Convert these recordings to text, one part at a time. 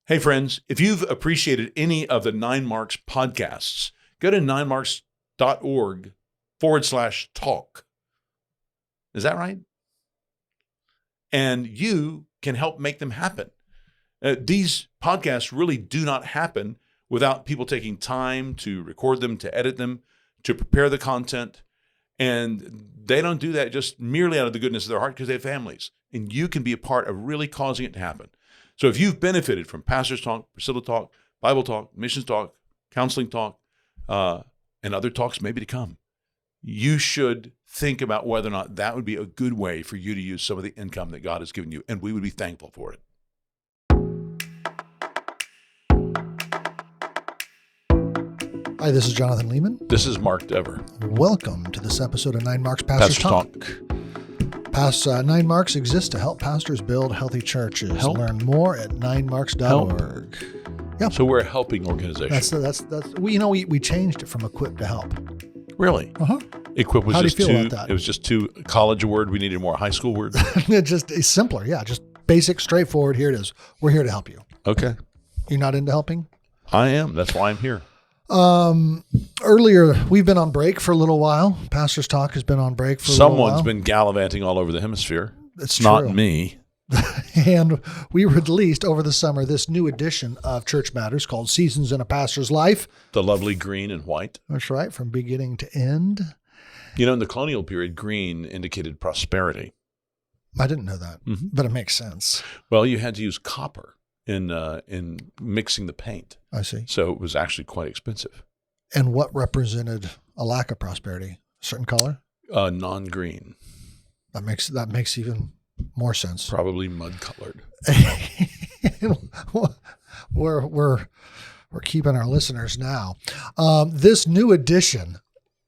Hey, friends, if you've appreciated any of the Nine Marks podcasts, go to ninemarks.org/talk. Is that right? And you can help make them happen. These podcasts really do not happen without people taking time to record them, to edit them, to prepare the content. And they don't do that just merely out of the goodness of their heart because they have families. And you can be a part of really causing it to happen. So if you've benefited from Pastor's Talk, Priscilla Talk, Bible Talk, Missions Talk, Counseling Talk, and other talks maybe to come, you should think about whether or not that would be a good way for you to use some of the income that God has given you, and we would be thankful for it. Hi, this is Jonathan Lehman. This is Mark Dever. Welcome to this episode of Nine Marks Pastor's Talk. Nine Marks exists to help pastors build healthy churches. Learn more at ninemarks.org. Yep. So we're a helping organization. That's we changed it from equip to help. Really? Uh-huh. Equip was How just do you feel too, about that? It was just too college a word. We needed more high school word. It's simpler. Yeah, just basic, straightforward. Here it is. We're here to help you. Okay. You're not into helping? I am. That's why I'm here. Earlier, we've been on break for a little while. Pastor's Talk has been on break for a little while. Someone's been gallivanting all over the hemisphere. It's not true. Me. And we released over the summer this new edition of Church Matters called Seasons in a Pastor's Life. The lovely green and white. That's right, from beginning to end. You know, in the colonial period, green indicated prosperity. I didn't know that, but it makes sense. Well, you had to use copper in mixing the paint. I see. So it was actually quite expensive. And what represented a lack of prosperity? A certain color? Non-green. That makes even more sense. Probably mud-colored. We're keeping our listeners now. This new edition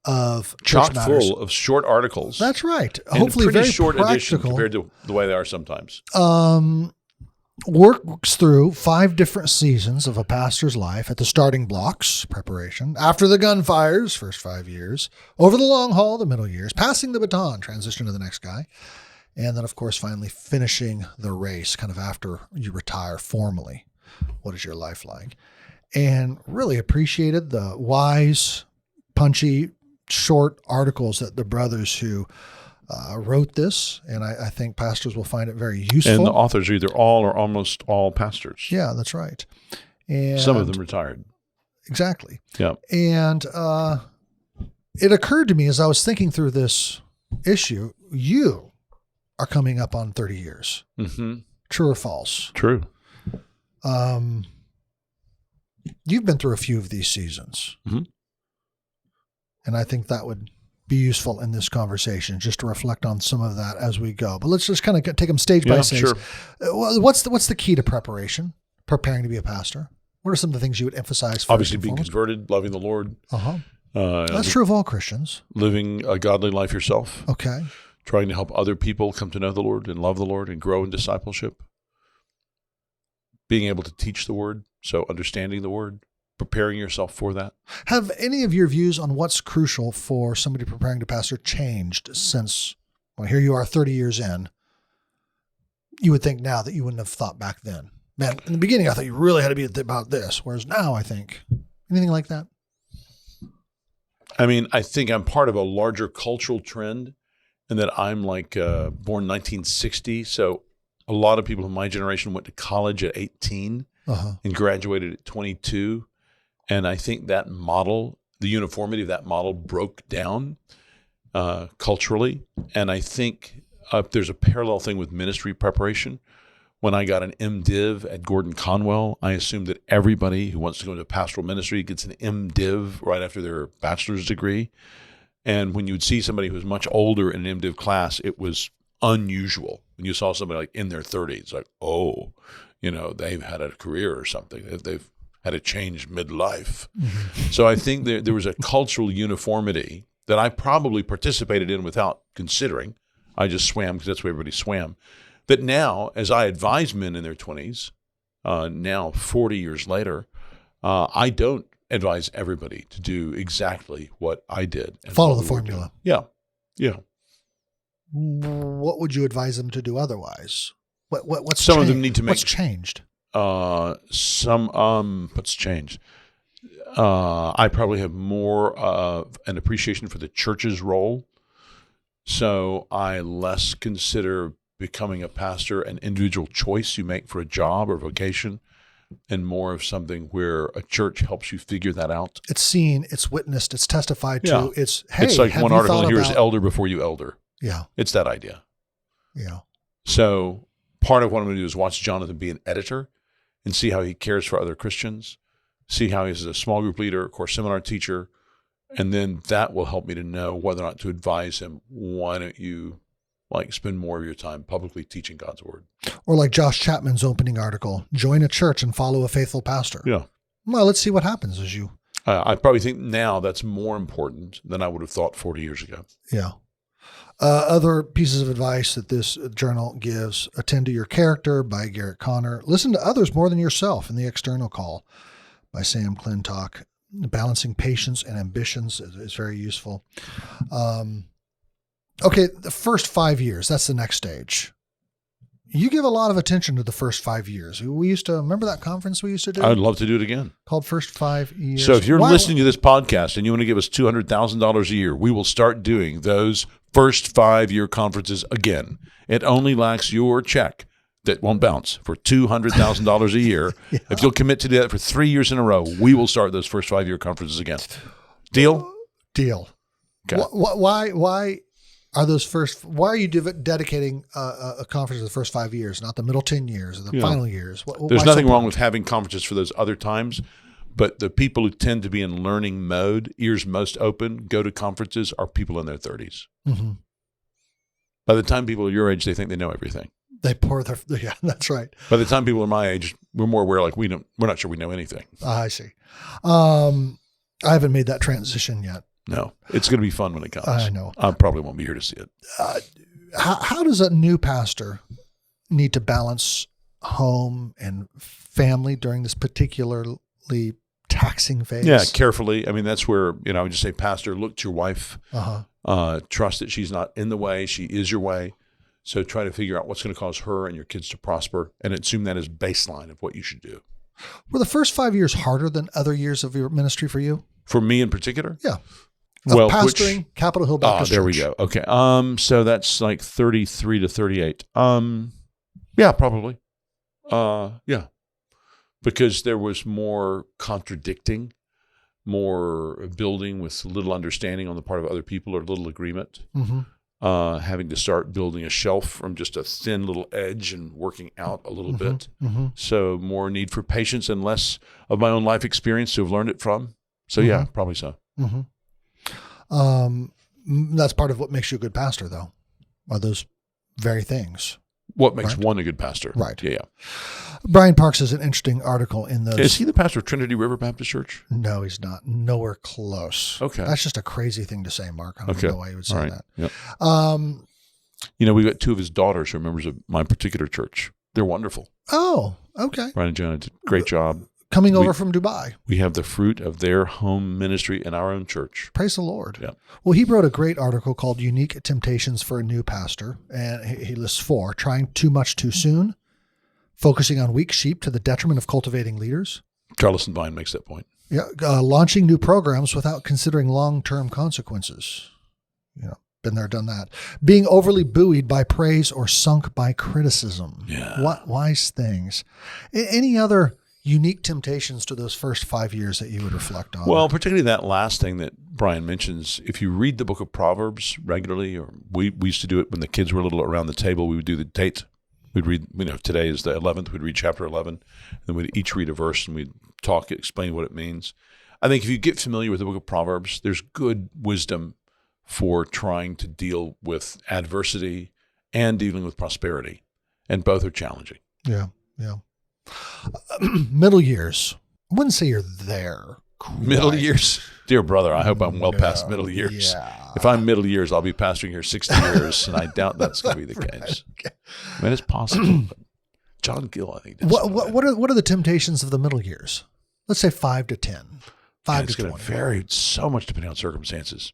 of Church Matters, full of short articles. That's right. And hopefully pretty very short practical. edition compared to the way they are sometimes. Works through 5 different seasons of a pastor's life at the starting blocks, preparation, after the gunfires, first 5 years, over the long haul, the middle years, passing the baton, transition to the next guy, and then, of course, finally finishing the race, kind of after you retire formally. What is your life like? And really appreciated the wise, punchy, short articles that the brothers who wrote this, and I think pastors will find it very useful. And the authors are either all or almost all pastors. Yeah, that's right. And some of them retired. Exactly. Yeah. And it occurred to me as I was thinking through this issue, you are coming up on 30 years. Mm-hmm. True or false? True. You've been through a few of these seasons. Mm-hmm. And I think that would be useful in this conversation, just to reflect on some of that as we go. But let's just kind of take them stage by stage. Sure. What's the key to preparing to be a pastor? What are some of the things you would emphasize? Obviously, being converted, loving the Lord. That's true of all Christians. Living a godly life yourself. Okay. Trying to help other people come to know the Lord and love the Lord and grow in discipleship. Being able to teach the Word, so understanding the Word. Preparing yourself for that. Have any of your views on what's crucial for somebody preparing to pastor changed since, well, here you are 30 years in? You would think now that you wouldn't have thought back then. Man, in the beginning, I thought you really had to be about this, whereas now I think, anything like that? I mean, I think I'm part of a larger cultural trend, and that I'm like born 1960, so a lot of people in my generation went to college at 18 and graduated at 22. And I think that model, the uniformity of that model broke down culturally. And I think there's a parallel thing with ministry preparation. When I got an MDiv at Gordon Conwell, I assumed that everybody who wants to go into pastoral ministry gets an MDiv right after their bachelor's degree. And when you would see somebody who was much older in an MDiv class, it was unusual. When you saw somebody like in their 30s, like, oh, they've had a career or something. They've had a change midlife. Mm-hmm. So I think there was a cultural uniformity that I probably participated in without considering. I just swam because that's where everybody swam. That now, as I advise men in their 20s, now 40 years later, I don't advise everybody to do exactly what I did. Follow the formula. Yeah. Yeah. What would you advise them to do otherwise? What's Some of them need to make. What's changed? What's changed? I probably have more of an appreciation for the church's role. So I less consider becoming a pastor an individual choice you make for a job or vocation, and more of something where a church helps you figure that out. It's seen, it's witnessed, it's testified Yeah. to. It's, hey, It's like have one you article thought here is about- elder before you elder. Yeah, It's that idea. yeah. So part of what I'm going to do is watch Jonathan be an editor and see how he cares for other Christians, see how he's a small group leader, of course, seminar teacher, and then that will help me to know whether or not to advise him. Why don't you spend more of your time publicly teaching God's word? Or like Josh Chapman's opening article, join a church and follow a faithful pastor. Yeah. Well, let's see what happens as you. I probably think now that's more important than I would have thought 40 years ago. Yeah. Other pieces of advice that this journal gives: Attend to Your Character by Garrett Connor. Listen to others more than yourself in The External Call by Sam Clintock. Balancing Patience and Ambitions is very useful. Okay, the first 5 years, that's the next stage. You give a lot of attention to the first 5 years. We used to, remember that conference we used to do? I would love to do it again. Called First 5 Years. So if you're Why- listening to this podcast and you want to give us $200,000 a year, we will start doing those first 5-year conferences again. It only lacks your check that won't bounce for $200,000 a year. Yeah. If you'll commit to do that for 3 years in a row, we will start those first 5-year conferences again. Deal? Deal. Okay. Why are those first? Why are you dedicating a conference to the first 5 years, not the middle 10 years or the Yeah. final years? There's why nothing so- wrong with having conferences for those other times, but the people who tend to be in learning mode, ears most open, go to conferences are people in their 30s. Mhm. By the time people are your age, they think they know everything. They pour their, yeah, that's right. By the time people are my age, we're more aware, like we're not sure we know anything. I see. I haven't made that transition yet. No, it's going to be fun when it comes. I know. I probably won't be here to see it. How does a new pastor need to balance home and family during this particularly taxing phase? Yeah, carefully. I mean, that's where, I would just say, pastor, look to your wife. Uh-huh. Trust that she's not in the way. She is your way. So try to figure out what's going to cause her and your kids to prosper and assume that as baseline of what you should do. Were the first 5 years harder than other years of your ministry for you? For me in particular? Yeah. Well, pastoring Capitol Hill Baptist there we Church. go. Okay. So that's like 33 to 38. Yeah, probably. Yeah. Because there was more contradicting, more building with little understanding on the part of other people or little agreement. Mm-hmm. Having to start building a shelf from just a thin little edge and working out a little bit. Mm-hmm. So more need for patience and less of my own life experience to have learned it from. So yeah, probably so. Mm-hmm. That's part of what makes you a good pastor, though, are those very things. What makes Right. one a good pastor? Right. Yeah. Brian Parks has an interesting article in those. Is he the pastor of Trinity River Baptist Church? No, he's not. Nowhere close. Okay. That's just a crazy thing to say, Mark. I don't Okay. know why you would say All right. that. Yep. We've got 2 of his daughters who are members of my particular church. They're wonderful. Oh, okay. Brian and Jonah did a great job. Coming over from Dubai. We have the fruit of their home ministry in our own church. Praise the Lord. Yeah. Well, he wrote a great article called Unique Temptations for a New Pastor, and he lists 4: trying too much too soon, focusing on weak sheep to the detriment of cultivating leaders, Carlson Vine makes that point. launching new programs without considering long-term consequences. Been there, done that. Being overly buoyed by praise or sunk by criticism. Yeah. What wise things. Any other unique temptations to those first 5 years that you would reflect on? Well, particularly that last thing that Brian mentions, if you read the book of Proverbs regularly, or we used to do it when the kids were little around the table, we would do the date. We'd read, today is the 11th, we'd read chapter 11, and then we'd each read a verse and we'd talk, explain what it means. I think if you get familiar with the book of Proverbs, there's good wisdom for trying to deal with adversity and dealing with prosperity, and both are challenging. Yeah. Middle years. I wouldn't say you're there. Middle quite. years? Dear brother, I hope I'm well past middle years. Yeah. If I'm middle years, I'll be pastoring here 60 years, and I doubt that's going to be the case. I mean, it's possible, but John Gill, I think, did something like that. What are the temptations of the middle years? Let's say 5 to 10. 5 And it's to going to 20. vary so much depending on circumstances.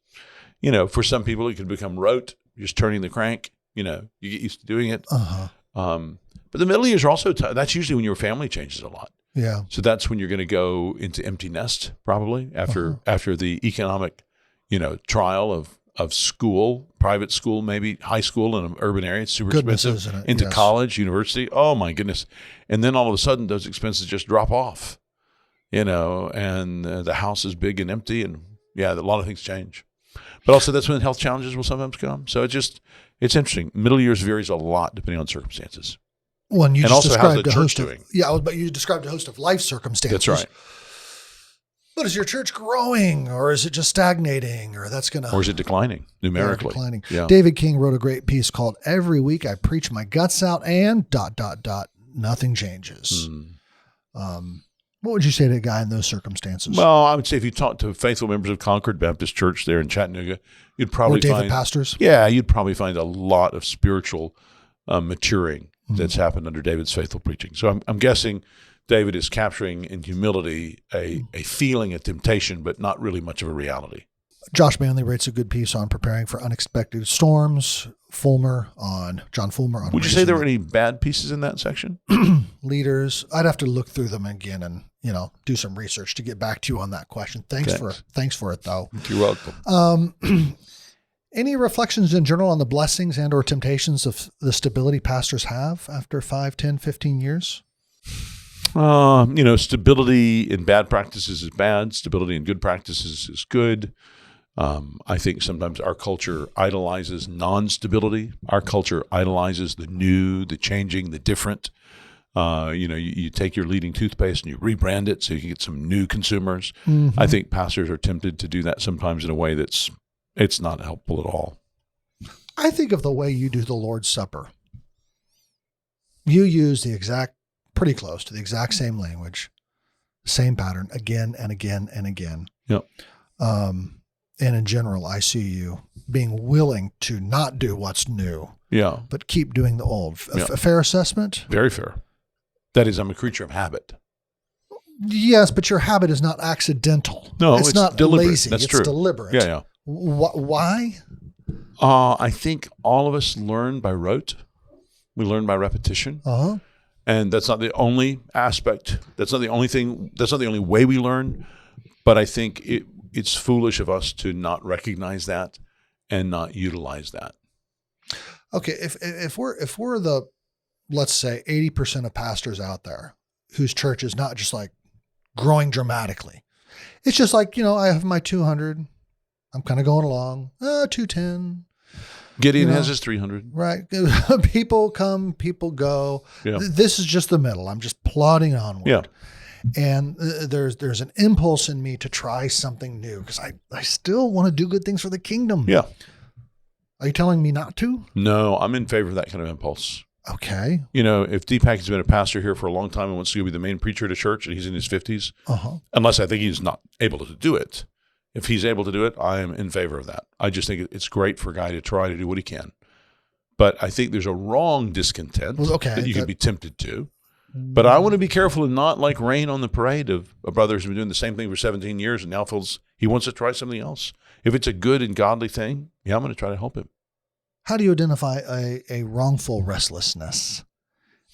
For some people, it can become rote, just turning the crank. You get used to doing it. Uh-huh. But the middle years are also tough. That's usually when your family changes a lot. Yeah. So that's when you're going to go into empty nest, probably after the economic, trial of school, private school, maybe high school in an urban area. It's super Goodness, expensive. isn't it? Into Yes. college, university. Oh my goodness! And then all of a sudden, those expenses just drop off. And the house is big and empty, and a lot of things change. But also, that's when health challenges will sometimes come. So it's interesting. Middle years varies a lot depending on circumstances. Well, and you And just also, how's described the a church host doing? but you described a host of life circumstances. That's right. But is your church growing, or is it just stagnating, or Or is it declining numerically? declining? Yeah. David King wrote a great piece called "Every Week I Preach My Guts Out and ... Nothing changes." What would you say to a guy in those circumstances? Well, I would say if you talk to faithful members of Concord Baptist Church there in Chattanooga, you'd probably or David find pastors? you'd probably find a lot of spiritual maturing that's happened under David's faithful preaching. So I'm guessing David is capturing in humility a feeling, a temptation, but not really much of a reality. Josh Manley writes a good piece on preparing for unexpected storms. John Fulmer on. Would you say there were any bad pieces in that section? leaders? I'd have to look through them again and do some research to get back to you on that question. Thanks for it though. You're welcome. Any reflections in general on the blessings and or temptations of the stability pastors have after 5, 10, 15 years? Stability in bad practices is bad. Stability in good practices is good. I think sometimes our culture idolizes non-stability. Our culture idolizes the new, the changing, the different. You take your leading toothpaste and you rebrand it so you can get some new consumers. Mm-hmm. I think pastors are tempted to do that sometimes in a way it's not helpful at all. I think of the way you do the Lord's Supper. You use pretty close to the exact same language, same pattern again and again and again. Yep. And in general, I see you being willing to not do what's new, but keep doing the old. A fair assessment? Very fair. That is, I'm a creature of habit. Yes, but your habit is not accidental. No, it's not deliberate. lazy. That's it's true. deliberate. Yeah. Why? I think all of us learn by rote. We learn by repetition. Uh-huh. And that's not the only aspect. That's not the only thing. That's not the only way we learn. But I think it's foolish of us to not recognize that and not utilize that. Okay, if we're the, let's say 80% of pastors out there whose church is not just like growing dramatically, it's just like I have my 200, I'm kind of going along, 210. Gideon has his 300. Right, people come, people go. Yeah. This is just the middle. I'm just plodding onward. Yeah. And there's an impulse in me to try something new because I still want to do good things for the kingdom. Yeah. Are you telling me not to? No, I'm in favor of that kind of impulse. Okay. If Deepak has been a pastor here for a long time and wants to be the main preacher at a church and he's in his 50s, unless I think he's not able to do it. If he's able to do it, I am in favor of that. I just think it's great for a guy to try to do what he can. But I think there's a wrong discontent that you can be tempted to. But I want to be careful and not like rain on the parade of a brother who's been doing the same thing for 17 years and now feels he wants to try something else. If it's a good and godly thing, I'm going to try to help him. How do you identify a wrongful restlessness?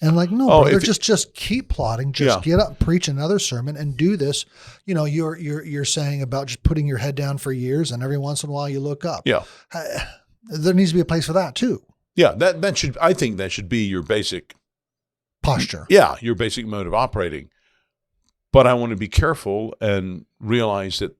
And brother, just keep plotting. Just get up, preach another sermon, and do this. You're saying about just putting your head down for years, and every once in a while you look up. Yeah, there needs to be a place for that too. Yeah, I think that should be your basic posture. Yeah, your basic mode of operating. But I want to be careful and realize that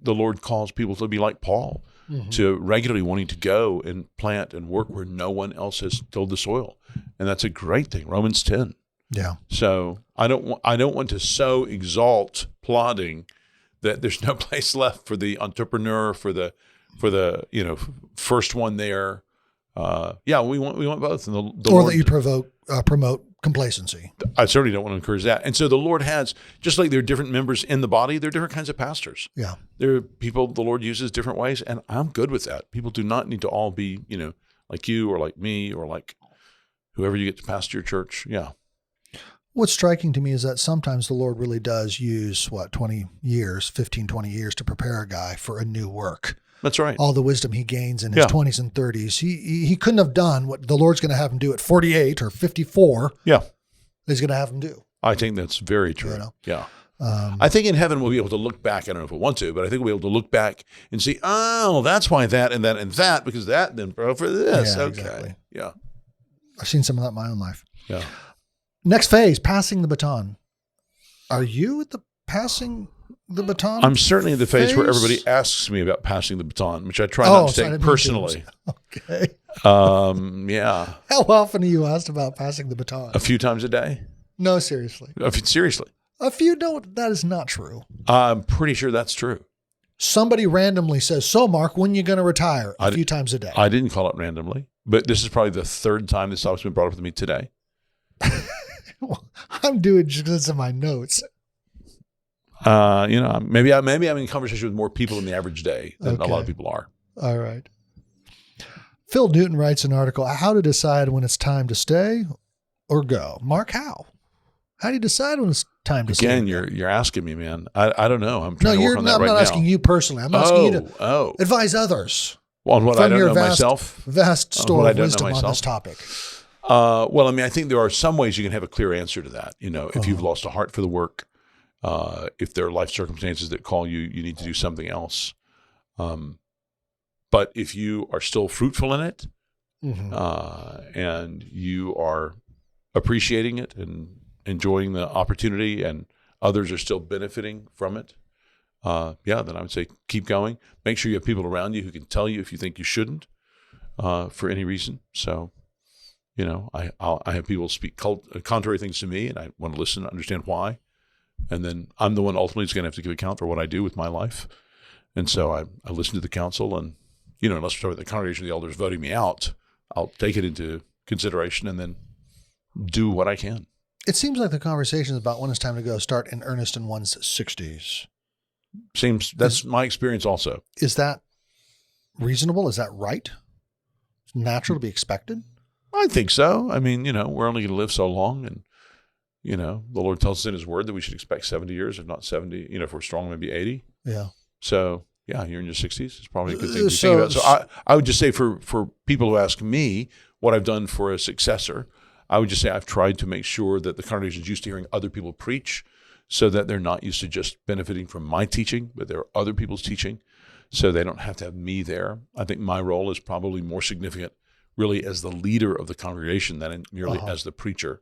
the Lord calls people to be like Paul, to regularly wanting to go and plant and work where no one else has tilled the soil. And that's a great thing. Romans 10. Yeah. So I don't want to so exalt plodding that there's no place left for the entrepreneur, for the first one there. We want both. And the or Lord, that you promote complacency. I certainly don't want to encourage that. And so the Lord has, just like there are different members in the body, there are different kinds of pastors. Yeah. There are people the Lord uses different ways, and I'm good with that. People do not need to all be, like you or like me or like whoever you get to pastor your church. Yeah. What's striking to me is that sometimes the Lord really does use 15, 20 years to prepare a guy for a new work. That's right. all the wisdom he gains in his Yeah. 20s and 30s. He couldn't have done what the Lord's going to have him do at 48 or 54. Yeah. He's going to have him do. I think that's very true. You know? Yeah. Um, I think in heaven we'll be able to look back. I don't know if we want to, but I think we'll be able to look back and see, oh, that's why that and that and that, because that then for this. Yeah, okay. exactly. Yeah. I've seen some of that in my own life. Yeah. Next phase, passing the baton. Are you at the passing the baton? I'm certainly in the phase where phase? everybody asks me about passing the baton, which I try not to so I take didn't mean to. personally. Okay. Yeah. How often are you asked about passing the baton? A few times a day. No, seriously. Seriously. A few don't. That is not true. I'm pretty sure that's true. Somebody randomly says, "So, Mark, when you going to retire?" A I- few times a day. I didn't call it randomly, but this is probably the third time this topic's been brought up with me today. I'm doing just because of my notes. Maybe I'm in conversation with more people in the average day than a lot of Okay. people are. All right. Phil Newton writes an article, How to Decide When It's Time to Stay or Go. Mark, how? How do you decide when it's time to stay? Again, you're asking me, man. I don't know. I'm No, trying to work you're on not, that I'm right not now. asking you personally. I'm asking you to advise others. On what I from don't your know vast- myself. Vast On store what I of don't know wisdom on myself. this topic. Well, I mean, I think there are some ways you can have a clear answer to that. You know, if you've Uh-huh. lost a heart for the work, if there are life circumstances that call you, you need to do something else. But if you are still fruitful in it, Mhm. and you are appreciating it and enjoying the opportunity, and others are still benefiting from it, then I would say keep going. Make sure you have people around you who can tell you if you think you shouldn't for any reason. So, I have people speak contrary things to me, and I want to listen and understand why. And then I'm the one ultimately who's going to have to give account for what I do with my life. And so I listen to the counsel, and, unless we're talking about the congregation of the elders voting me out, I'll take it into consideration and then do what I can. It seems like the conversations about when it's time to go start in earnest in one's 60s. That's my experience also. Is that reasonable? Is that right? Natural to be expected? I think so. I mean, we're only going to live so long, and, the Lord tells us in his word that we should expect 70 years, if not 70, if we're strong, maybe 80. Yeah. So, yeah, you're in your 60s. It's probably a good thing to So- think about. So I would just say for people who ask me what I've done for a successor, I would just say I've tried to make sure that the congregation is used to hearing other people preach, so that they're not used to just benefiting from my teaching, but there are other people's teaching, so they don't have to have me there. I think my role is probably more significant really as the leader of the congregation than merely as the preacher.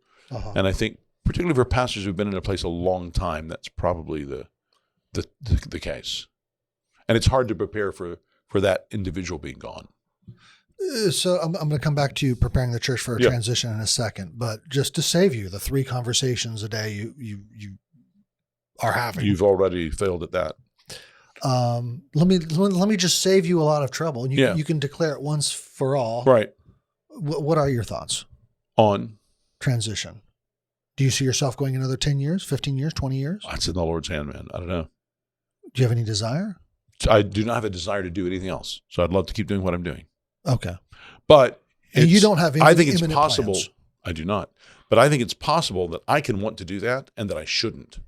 And I think particularly for pastors who've been in a place a long time, that's probably the case. And it's hard to prepare for that individual being gone. So I'm going to come back to you preparing the church for a Yeah. transition in a second, but just to save you the 3 conversations a day you are having. You've already failed at that. Let me just save you a lot of trouble, and Yeah. you can declare it once for all. Right. What are your thoughts? On. Transition. Do you see yourself going another 10 years, 15 years, 20 years? That's in the Lord's hand, man. I don't know. Do you have any desire? I do not have a desire to do anything else. So I'd love to keep doing what I'm doing. Okay. But And you don't have I think it's imminent possible. plans. I do not. But I think it's possible that I can want to do that and that I shouldn't.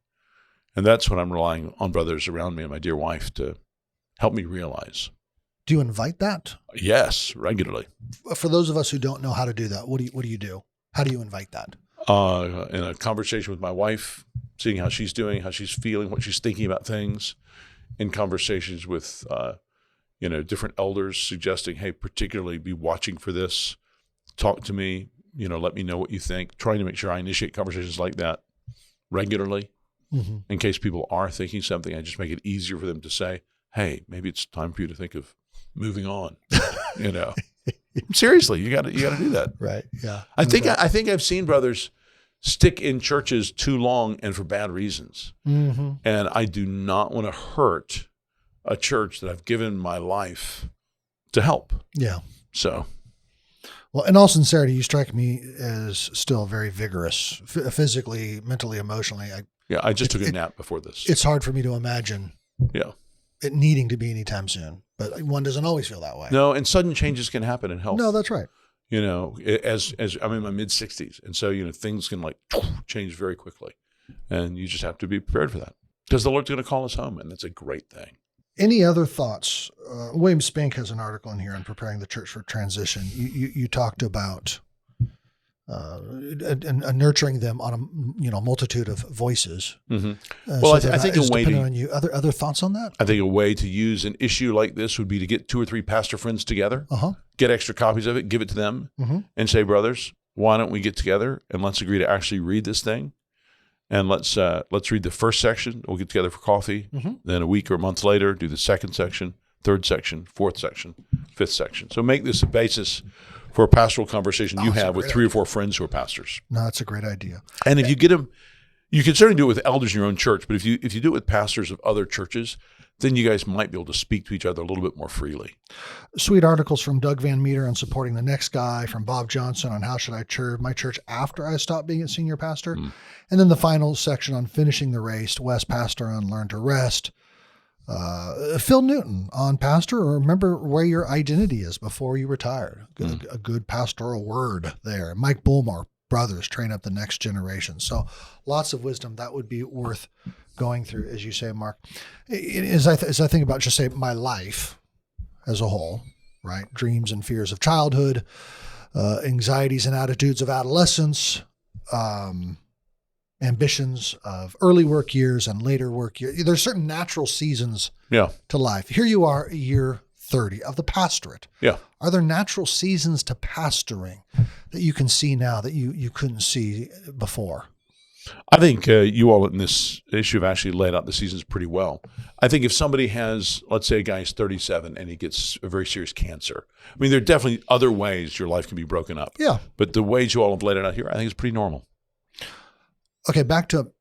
And that's what I'm relying on brothers around me and my dear wife to help me realize. Do you invite that? Yes, regularly. For those of us who don't know how to do that, what do you do? How do you invite that? In a conversation with my wife, seeing how she's doing, how she's feeling, what she's thinking about things, in conversations with, different elders suggesting, hey, particularly be watching for this, talk to me, let me know what you think, trying to make sure I initiate conversations like that regularly in case people are thinking something. I just make it easier for them to say, hey, maybe it's time for you to think of moving on. Seriously, you got to do that. Right. Yeah. I think I've seen brothers stick in churches too long and for bad reasons. Mm-hmm. And I do not want to hurt a church that I've given my life to help. Yeah. So, Well, in all sincerity, you strike me as still very vigorous, physically, mentally, emotionally. I just took a nap before this. It's hard for me to imagine Yeah. it needing to be anytime soon, but one doesn't always feel that way. No, and sudden changes can happen in health. No, that's right. As I'm in my mid 60s, and so things can change very quickly, and you just have to be prepared for that because the Lord's going to call us home, and that's a great thing. Any other thoughts? William Spink has an article in here on preparing the church for transition. You talked about and nurturing them on a multitude of voices. Mm-hmm. Well, I think a way depending on you. Other thoughts on that? I think a way to use an issue like this would be to get 2 or 3 pastor friends together, get extra copies of it, give it to them, and say, brothers, why don't we get together and let's agree to actually read this thing, and let's read the first section. We'll get together for coffee. Then a week or a month later, do the second section, third section, fourth section, fifth section. So make this a basis for a pastoral conversation you have with 3 or 4 friends who are pastors. No, that's a great idea. And if you get them, you can certainly do it with elders in your own church, but if you do it with pastors of other churches, then you guys might be able to speak to each other a little bit more freely. Sweet articles from Doug Van Meter on supporting the next guy, from Bob Johnson on how should I serve my church after I stop being a senior pastor. And then the final section on finishing the race, Wes Pastor on learn to rest. Phil Newton on pastor, or remember where your identity is before you retire. A good pastoral word there. Mike Bullmore, brothers, train up the next generation. So lots of wisdom that would be worth going through, as you say, Mark. As I think about just say my life as a whole, right? Dreams and fears of childhood, anxieties and attitudes of adolescence, ambitions of early work years and later work years. There's certain natural seasons to life. Here you are, year 30 of the pastorate. Yeah. Are there natural seasons to pastoring that you can see now that you couldn't see before? I think you all in this issue have actually laid out the seasons pretty well. I think if somebody has, let's say a guy is 37 and he gets a very serious cancer, I mean, there are definitely other ways your life can be broken up. Yeah. But the ways you all have laid it out here, I think is pretty normal. Okay, back to,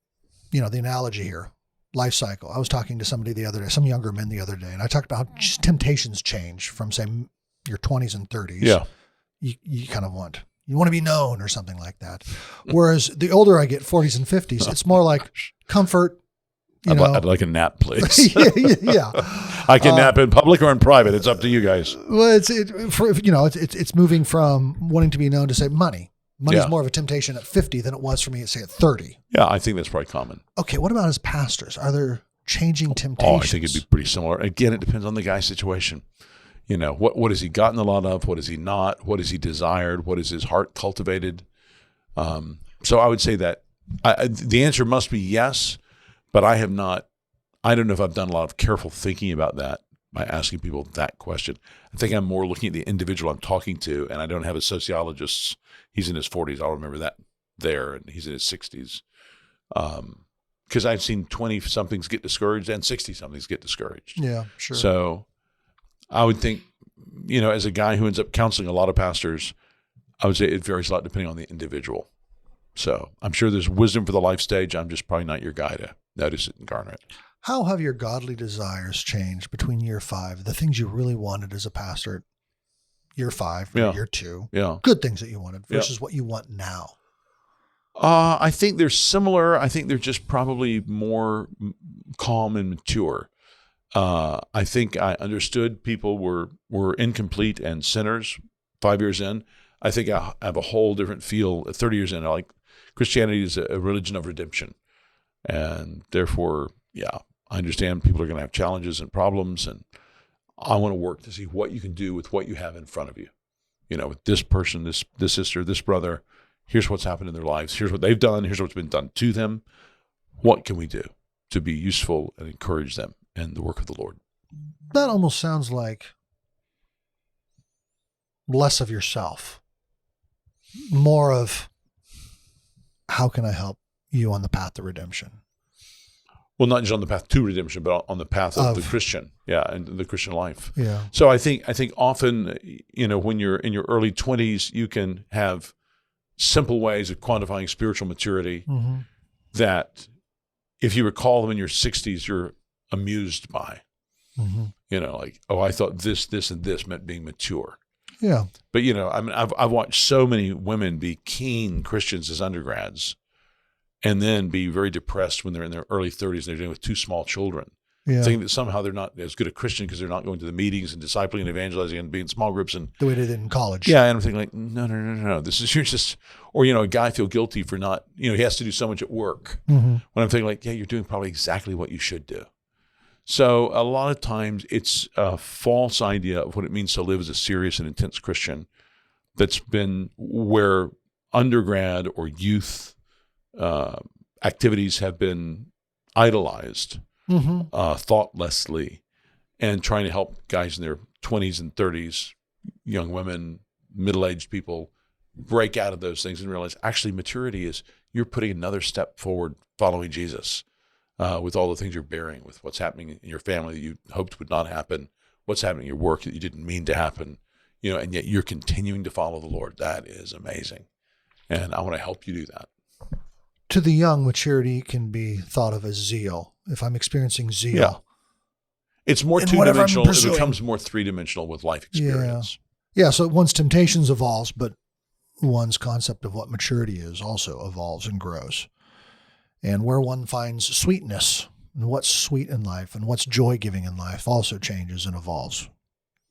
the analogy here, life cycle. I was talking to somebody the other day, some younger men the other day, and I talked about how temptations change from, say, your 20s and 30s. Yeah. You kind of you want to be known or something like that. Whereas the older I get, 40s and 50s, it's more like comfort. I'd like a nap, please. Yeah. I can nap in public or in private. It's up to you guys. Well, it's moving from wanting to be known to say money. Money's more of a temptation at 50 than it was for me at, say, at 30. Yeah, I think that's probably common. Okay, what about as pastors? Are there changing temptations? I think it'd be pretty similar. Again, it depends on the guy's situation. What has he gotten a lot of? What has he not? What has he desired? What has his heart cultivated? So I would say that the answer must be yes, but I don't know if I've done a lot of careful thinking about that by asking people that question. I think I'm more looking at the individual I'm talking to, and I don't have a sociologist. He's in his 40s. I'll remember that there, and he's in his 60s. Because I've seen 20-somethings get discouraged and 60-somethings get discouraged. Yeah, sure. So I would think, as a guy who ends up counseling a lot of pastors, I would say it varies a lot depending on the individual. So I'm sure there's wisdom for the life stage. I'm just probably not your guy to notice it and garner it. How have your godly desires changed between year 5, the things you really wanted as a pastor, year 5, year 2, good things that you wanted versus what you want now? I think they're similar. I think they're just probably more calm and mature. I think I understood people were incomplete and sinners 5 years in. I think I have a whole different feel 30 years in. Like Christianity is a religion of redemption. And therefore, I understand people are going to have challenges and problems. And I want to work to see what you can do with what you have in front of you. With this person, this sister, this brother, here's what's happened in their lives. Here's what they've done. Here's what's been done to them. What can we do to be useful and encourage them in the work of the Lord? That almost sounds like less of yourself, more of how can I help you on the path to redemption? Well, not just on the path to redemption, but on the path of the Christian, and the Christian life. Yeah. So I think often, when you're in your early 20s, you can have simple ways of quantifying spiritual maturity that, if you recall them in your 60s, you're amused by. I thought this, and this meant being mature. Yeah. But I've watched so many women be keen Christians as undergrads, and then be very depressed when they're in their early 30s and they're dealing with 2 small children. Yeah. Thinking that somehow they're not as good a Christian because they're not going to the meetings and discipling and evangelizing and being in small groups. And the way they did in college. Yeah, and I'm thinking like, no. This is, you're just, or, a guy feel guilty for not, he has to do so much at work. When I'm thinking like, you're doing probably exactly what you should do. So a lot of times it's a false idea of what it means to live as a serious and intense Christian that's been where undergrad or youth activities have been idolized thoughtlessly, and trying to help guys in their 20s and 30s, young women, middle-aged people, break out of those things and realize actually maturity is you're putting another step forward following Jesus with all the things you're bearing, with what's happening in your family that you hoped would not happen, what's happening in your work that you didn't mean to happen, and yet you're continuing to follow the Lord. That is amazing. And I want to help you do that. To the young, maturity can be thought of as zeal. If I'm experiencing zeal. Yeah. It's more in whatever I'm two-dimensional. It pursuing. becomes more three-dimensional with life experience. Yeah, so one's temptations evolves, but one's concept of what maturity is also evolves and grows. And where one finds sweetness and what's sweet in life and what's joy-giving in life also changes and evolves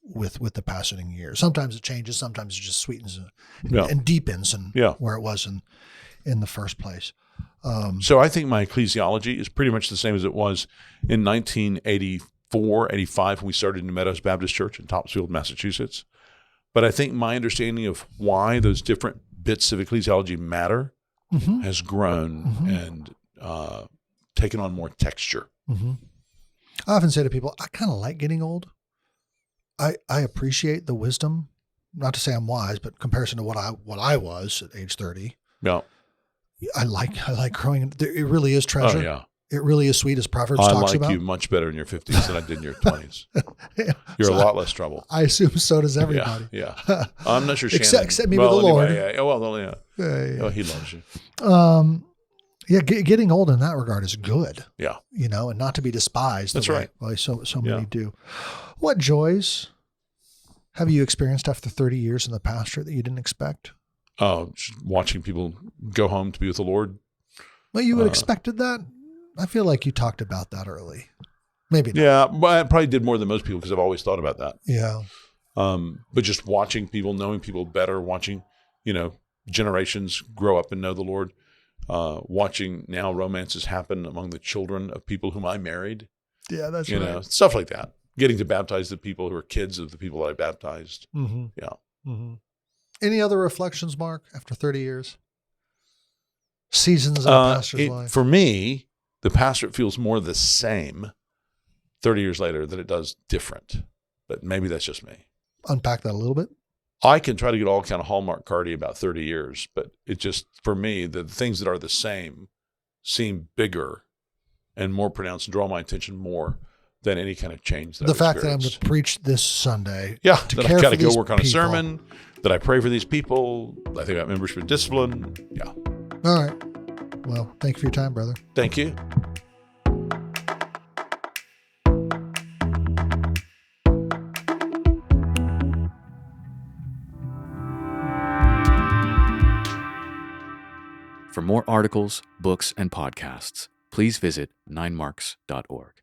with the passing years. Sometimes it changes, sometimes it just sweetens and deepens and where it was in the first place. So I think my ecclesiology is pretty much the same as it was in 1984, 85 when we started New Meadows Baptist Church in Topsfield, Massachusetts. But I think my understanding of why those different bits of ecclesiology matter has grown and taken on more texture. I often say to people, I kind of like getting old. I appreciate the wisdom. Not to say I'm wise, but comparison to what I was at age 30. Yeah. I like growing. It really is treasure. Oh, yeah. It really is sweet, as Proverbs talks about. I like you much better in your 50s than I did in your 20s. You're a lot less trouble. I assume so does everybody. Yeah. I'm not sure Shannon. Except maybe the Lord. Yeah. He loves you. Getting old in that regard is good. Yeah. And not to be despised. That's right. Well, so many do. What joys have you experienced after 30 years in the pastorate that you didn't expect? Just watching people go home to be with the Lord. Well, you had expected that? I feel like you talked about that early. Maybe not. Yeah, but I probably did more than most people because I've always thought about that. Yeah. But just watching people, knowing people better, watching, generations grow up and know the Lord, watching now romances happen among the children of people whom I married. Yeah, that's right. Stuff like that. Getting to baptize the people who are kids of the people that I baptized. Mm-hmm. Yeah. Mm-hmm. Any other reflections, Mark, after 30 years? Seasons of a pastor's life? For me, the pastorate feels more the same 30 years later than it does different. But maybe that's just me. Unpack that a little bit. I can try to get all kind of Hallmark cardy about 30 years, but it just, for me, the things that are the same seem bigger and more pronounced and draw my attention more than any kind of change that the I've fact that I'm experienced. to preach this Sunday. Yeah, to that care I've got for to go these work on a people. sermon, that I pray for these people, I think about membership and discipline. Yeah. All right. Well, thank you for your time, brother. Thank you. For more articles, books, and podcasts, please visit ninemarks.org.